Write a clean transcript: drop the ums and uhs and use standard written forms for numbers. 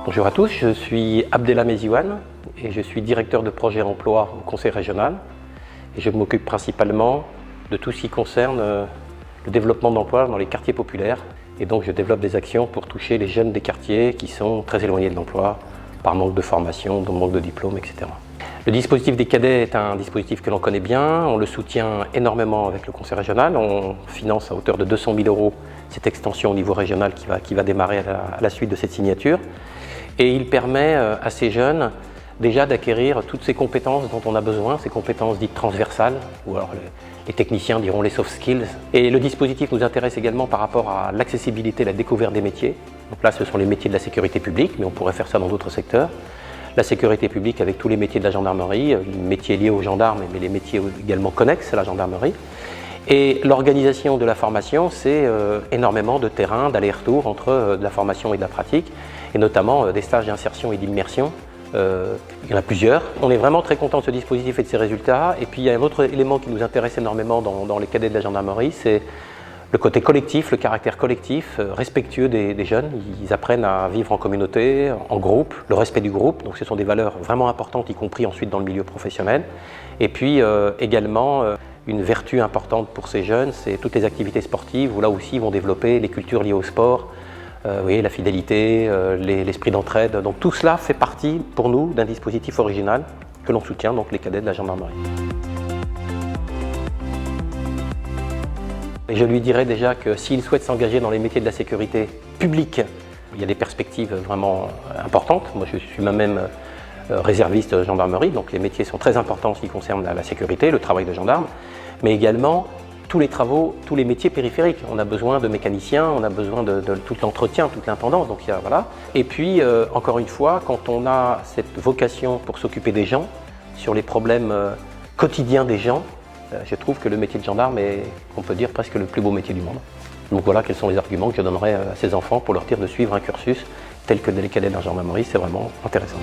Bonjour à tous, je suis Abdelhamid Ziouane et je suis directeur de projet emploi au Conseil régional. Et je m'occupe principalement de tout ce qui concerne le développement d'emploi dans les quartiers populaires. Et donc je développe des actions pour toucher les jeunes des quartiers qui sont très éloignés de l'emploi par manque de formation, manque de diplôme, etc. Le dispositif des cadets est un dispositif que l'on connaît bien, on le soutient énormément avec le Conseil régional, on finance à hauteur de 200 000 € cette extension au niveau régional qui va démarrer à la suite de cette signature. Et il permet à ces jeunes déjà d'acquérir toutes ces compétences dont on a besoin, ces compétences dites transversales, ou alors les techniciens diront les soft skills. Et le dispositif nous intéresse également par rapport à l'accessibilité, la découverte des métiers. Donc là, ce sont les métiers de la sécurité publique, mais on pourrait faire ça dans d'autres secteurs. La sécurité publique avec tous les métiers de la gendarmerie, les métiers liés aux gendarmes, mais les métiers également connexes à la gendarmerie. Et l'organisation de la formation, c'est énormément de terrain, d'aller-retour entre de la formation et de la pratique, et notamment des stages d'insertion et d'immersion. Il y en a plusieurs. On est vraiment très content de ce dispositif et de ses résultats. Et puis il y a un autre élément qui nous intéresse énormément dans les cadets de la gendarmerie, c'est le côté collectif, le caractère collectif, respectueux des jeunes. Ils apprennent à vivre en communauté, en groupe, le respect du groupe. Donc ce sont des valeurs vraiment importantes, y compris ensuite dans le milieu professionnel. Et puis également, une vertu importante pour ces jeunes, c'est toutes les activités sportives où là aussi ils vont développer les cultures liées au sport, vous voyez, la fidélité, l'esprit d'entraide. Donc tout cela fait partie pour nous d'un dispositif original que l'on soutient, donc les cadets de la gendarmerie. Et je lui dirais déjà que s'il souhaite s'engager dans les métiers de la sécurité publique, il y a des perspectives vraiment importantes. Moi je suis moi-même réserviste gendarmerie, donc les métiers sont très importants en ce qui concerne la sécurité, le travail de gendarme, mais également tous les travaux, tous les métiers périphériques. On a besoin de mécaniciens, on a besoin de tout l'entretien, toute l'intendance, donc voilà. Et puis, encore une fois, quand on a cette vocation pour s'occuper des gens, sur les problèmes quotidiens des gens, je trouve que le métier de gendarme est, on peut dire, presque le plus beau métier du monde. Donc voilà quels sont les arguments que je donnerais à ces enfants pour leur dire de suivre un cursus tel que les cadets de la gendarmerie, c'est vraiment intéressant.